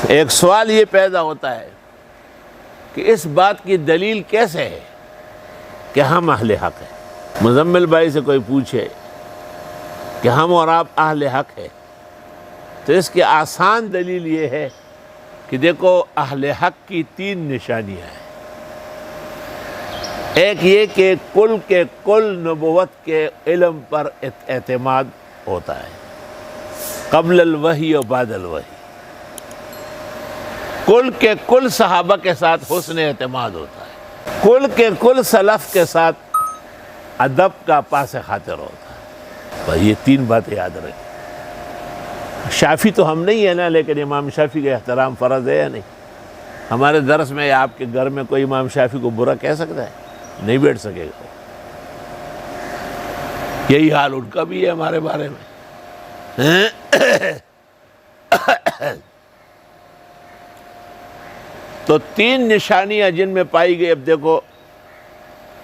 ایک سوال یہ پیدا ہوتا ہے کہ اس بات کی دلیل کیسے ہے کہ ہم اہل حق ہیں؟ مزمل بھائی سے کوئی پوچھے کہ ہم اور آپ اہل حق ہیں تو اس کی آسان دلیل یہ ہے کہ دیکھو اہل حق کی 3 نشانیاں ہیں۔ ایک یہ کہ کل کے کل نبوت کے علم پر اعتماد ہوتا ہے، قبل الوحی و بعد الوحی۔ کل کے کل صحابہ کے ساتھ حسن اعتماد ہوتا ہے، کل کے کل سلف کے ساتھ ادب کا پاس خاطر ہوتا ہے۔ بس یہ 3 باتیں یاد رکھیں۔ شافی تو ہم نہیں ہیں نا، لیکن امام شافی کا احترام فرض ہے یا نہیں؟ ہمارے درس میں یا آپ کے گھر میں کوئی امام شافی کو برا کہہ سکتا ہے؟ نہیں بیٹھ سکے گا۔ یہی حال ان کا بھی ہے ہمارے بارے میں۔ تو 3 نشانیاں جن میں پائی گئی، اب دیکھو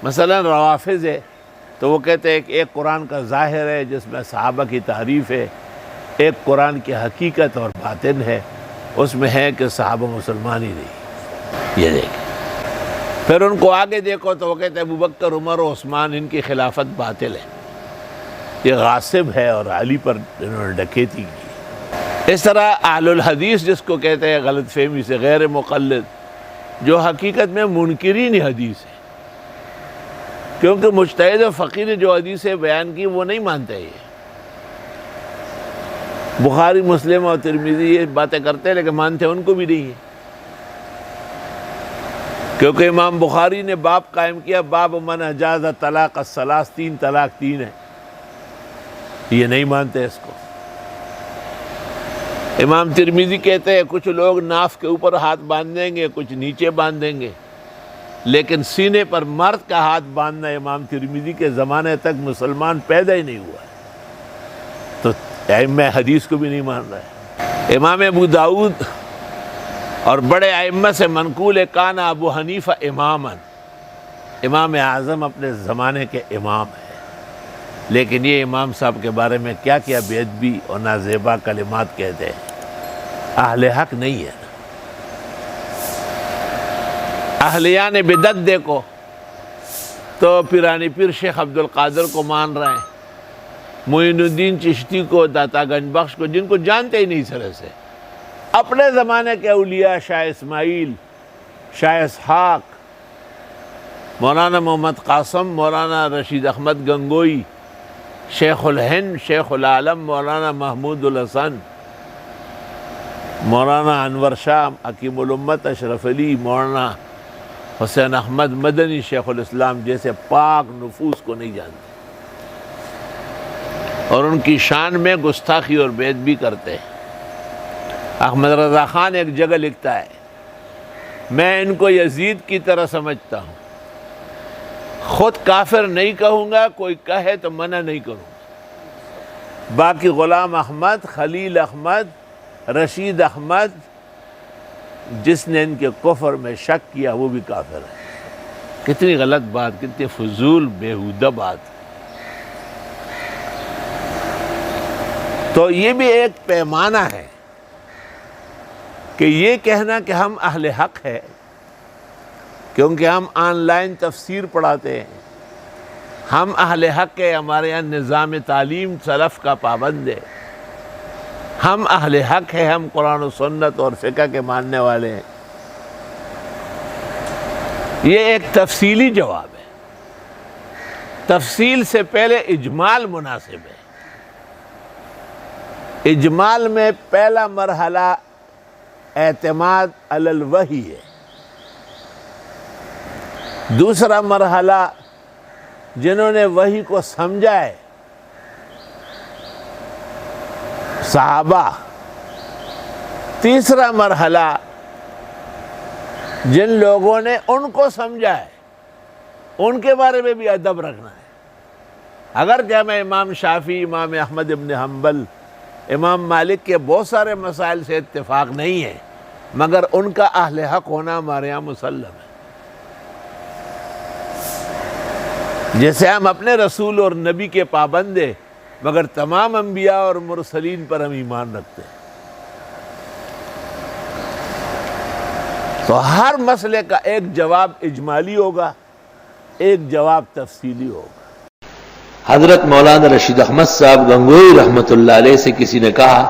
مثلا روافض ہے تو وہ کہتے ہیں کہ ایک قرآن کا ظاہر ہے جس میں صحابہ کی تعریف ہے، ایک قرآن کی حقیقت اور باطن ہے، اس میں ہے کہ صحابہ مسلمان ہی نہیں۔ یہ دیکھیں، پھر ان کو آگے دیکھو تو وہ کہتے ہیں ابوبکر، عمر و عثمان ان کی خلافت باطل ہے، یہ غاصب ہے اور علی پر انہوں نے ڈکیتی کی۔ اس طرح اہل الحدیث جس کو کہتے ہیں غلط فہمی سے غیر مقلد، جو حقیقت میں منکرین حدیث ہے، کیونکہ مجتہد و فقیر نے جو حدیثیں بیان کی وہ نہیں مانتے۔ یہ بخاری، مسلم اور ترمذی یہ باتیں کرتے ہیں لیکن مانتے ان کو بھی نہیں ہے، کیونکہ امام بخاری نے باب قائم کیا، باب من اجاز طلاق الثلاث، 3 طلاق 3 ہے، یہ نہیں مانتے اس کو۔ امام ترمذی کہتے ہیں کچھ لوگ ناف کے اوپر ہاتھ باندھ دیں گے، کچھ نیچے باندھ دیں گے، لیکن سینے پر مرد کا ہاتھ باندھنا امام ترمذی کے زمانے تک مسلمان پیدا ہی نہیں ہوا ہے، تو ائمہ حدیث کو بھی نہیں مان رہا ہے۔ امام ابو داؤد اور بڑے ائمہ سے منقول ہے، کان ابو حنیفہ اماما، امام اعظم اپنے زمانے کے امام ہیں، لیکن یہ امام صاحب کے بارے میں کیا کیا بے ادبی اور نازیبا کلمات کہتے ہیں۔ اہل حق نہیں ہے۔ اہلیان بدعت دیکھو تو پیرانی پیر شیخ عبد القادر کو مان رہے ہیں، معین الدین چشتی کو، داتا گنج بخش کو، جن کو جانتے ہی نہیں سرے سے، اپنے زمانے کے اولیاء شاہ اسماعیل، شاہ اسحاق، مولانا محمد قاسم، مولانا رشید احمد گنگوئی، شیخ الہند، شیخ العالم مولانا محمود الحسن، مولانا انور شاہ، حکیم الامت اشرف علی، مولانا حسین احمد مدنی، شیخ الاسلام جیسے پاک نفوس کو نہیں جانتے، اور ان کی شان میں گستاخی اور بے ادبی کرتے ہیں۔ احمد رضا خان ایک جگہ لکھتا ہے، میں ان کو یزید کی طرح سمجھتا ہوں، خود کافر نہیں کہوں گا، کوئی کہے تو منع نہیں کروں گا، باقی غلام احمد، خلیل احمد، رشید احمد، جس نے ان کے کفر میں شک کیا وہ بھی کافر ہے۔ کتنی غلط بات، کتنی فضول بیہودہ بات۔ تو یہ بھی ایک پیمانہ ہے کہ یہ کہنا کہ ہم اہل حق ہے کیونکہ ہم آن لائن تفسیر پڑھاتے ہیں، ہم اہل حق ہے، ہمارے یہاں نظام تعلیم سلف کا پابند ہے، ہم اہل حق ہے، ہم قرآن و سنت اور فقہ کے ماننے والے ہیں، یہ ایک تفصیلی جواب ہے۔ تفصیل سے پہلے اجمال مناسب ہے۔ اجمال میں پہلا مرحلہ اعتماد علی الوحی ہے، دوسرا مرحلہ جنہوں نے وحی کو سمجھا ہے صحابہ، تیسرا مرحلہ جن لوگوں نے ان کو سمجھا ہے ان کے بارے میں بھی ادب رکھنا ہے۔ اگرچہ ہمیں امام شافعی، امام احمد ابن حنبل، امام مالک کے بہت سارے مسائل سے اتفاق نہیں ہے، مگر ان کا اہل حق ہونا ہمارے یہاں مسلم ہے۔ جیسے ہم اپنے رسول اور نبی کے پابند ہیں، مگر تمام انبیاء اور مرسلین پر ہم ایمان رکھتے ہیں۔ تو ہر مسئلے کا ایک جواب اجمالی ہوگا، ایک جواب تفصیلی ہوگا۔ حضرت مولانا رشید احمد صاحب گنگوئی رحمۃ اللہ علیہ سے کسی نے کہا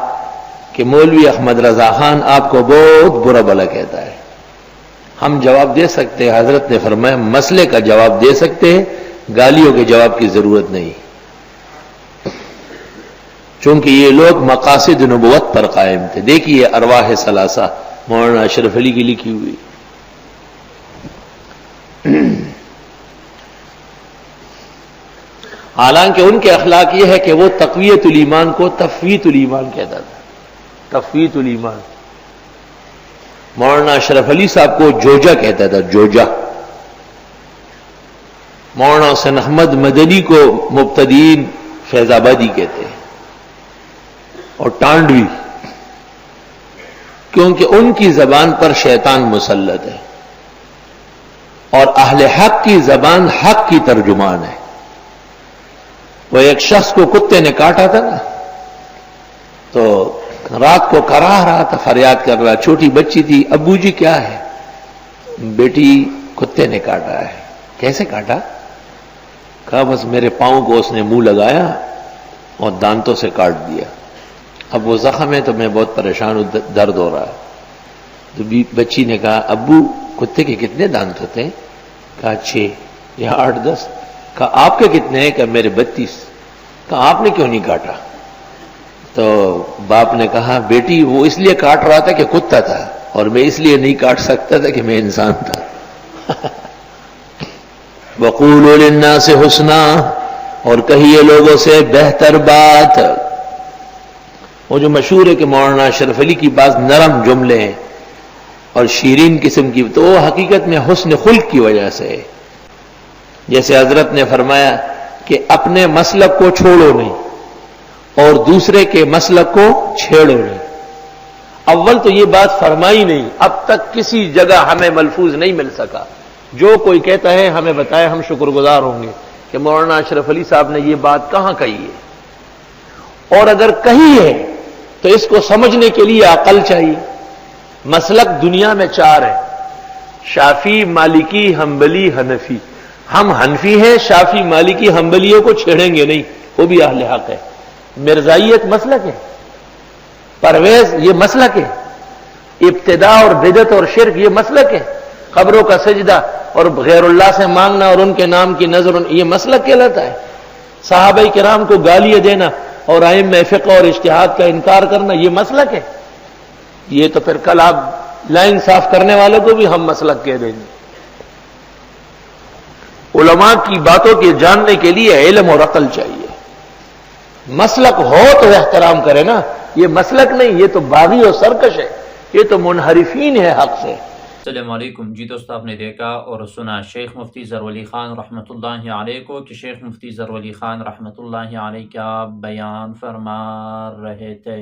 کہ مولوی احمد رضا خان آپ کو بہت برا بھلا کہتا ہے۔ ہم جواب دے سکتے ہیں، حضرت نے فرمایا مسئلے کا جواب دے سکتے ہیں، گالیوں کے جواب کی ضرورت نہیں، چونکہ یہ لوگ مقاصد نبوت پر قائم تھے۔ دیکھیے ارواح ثلاثہ مولانا اشرف علی کی لکھی ہوئی۔ حالانکہ ان کے اخلاق یہ ہے کہ وہ تقویت الایمان کو تفویت الایمان کہتا تھا، تفویت الایمان۔ مولانا اشرف علی صاحب کو جوجا کہتا تھا، جوجا۔ مولانا حسین احمد مدنی کو مبتدئین فیض آبادی کہتے ہیں، اور ٹانڈوی، کیونکہ ان کی زبان پر شیطان مسلط ہے، اور اہل حق کی زبان حق کی ترجمان ہے۔ وہ ایک شخص کو کتے نے کاٹا تھا نا، تو رات کو کراہ رہا تھا، فریاد کر رہا، چھوٹی بچی تھی، ابو جی کیا ہے؟ بیٹی کتے نے کاٹا ہے۔ کیسے کاٹا؟ کہا بس میرے پاؤں کو اس نے منہ لگایا اور دانتوں سے کاٹ دیا، اب وہ زخم ہے تو میں بہت پریشان ہوں، درد ہو رہا ہے۔ تو بچی نے کہا ابو کتے کے کتنے دانت ہوتے ہیں؟ کہا 6 یا 8 10۔ کہا آپ کے کتنے ہیں؟ کہ میرے 32۔ کہا آپ نے کیوں نہیں کاٹا؟ تو باپ نے کہا بیٹی وہ اس لیے کاٹ رہا تھا کہ کتا تھا، اور میں اس لیے نہیں کاٹ سکتا تھا کہ میں انسان تھا۔ وَقُولُوا لِلنَّاسِ حُسْنًا، اور کہیے لوگوں سے بہتر بات۔ وہ جو مشہور ہے کہ مولانا اشرف علی کی بعض نرم جملے ہیں اور شیرین قسم کی، تو وہ حقیقت میں حسن خلق کی وجہ سے ہے۔ جیسے حضرت نے فرمایا کہ اپنے مسلک کو چھوڑو نہیں اور دوسرے کے مسلک کو چھیڑو نہیں۔ اول تو یہ بات فرمائی نہیں، اب تک کسی جگہ ہمیں ملفوظ نہیں مل سکا۔ جو کوئی کہتا ہے ہمیں بتائے، ہم شکر گزار ہوں گے کہ مولانا اشرف علی صاحب نے یہ بات کہاں کہی ہے، اور اگر کہی ہے تو اس کو سمجھنے کے لیے عقل چاہیے۔ مسلک دنیا میں 4 ہیں، شافعی، مالکی، حنبلی، حنفی۔ ہم حنفی ہیں، شافعی، مالکی، حنبلیوں کو چھیڑیں گے نہیں، وہ بھی اہل حق ہے۔ مرزائیت مسلک ہے، پرویز یہ مسلک ہے، ابتداء اور بدعت اور شرک یہ مسلک ہے، قبروں کا سجدہ اور غیر اللہ سے مانگنا اور ان کے نام کی نظر یہ مسلک کہلاتا ہے۔ صحابہ کرام کو گالیاں دینا اور ائمہ فقہ اور اجتہاد کا انکار کرنا یہ مسلک ہے۔ یہ تو پھر کل آپ لائن صاف کرنے والوں کو بھی ہم مسلک کہہ دیں گے۔ علماء کی باتوں کے جاننے کے لیے علم اور عقل چاہیے۔ مسلک ہو تو احترام کرے نا، یہ مسلک نہیں، یہ تو باغی اور سرکش ہے، یہ تو منحرفین ہے حق سے۔ السلام علیکم جی دوستو، آپ نے دیکھا اور سنا شیخ مفتی ظہور علی خان رحمۃ اللہ علیہ کو کہ شیخ مفتی ظہور علی خان رحمۃ اللہ علیہ کیا بیان فرما رہے تھے۔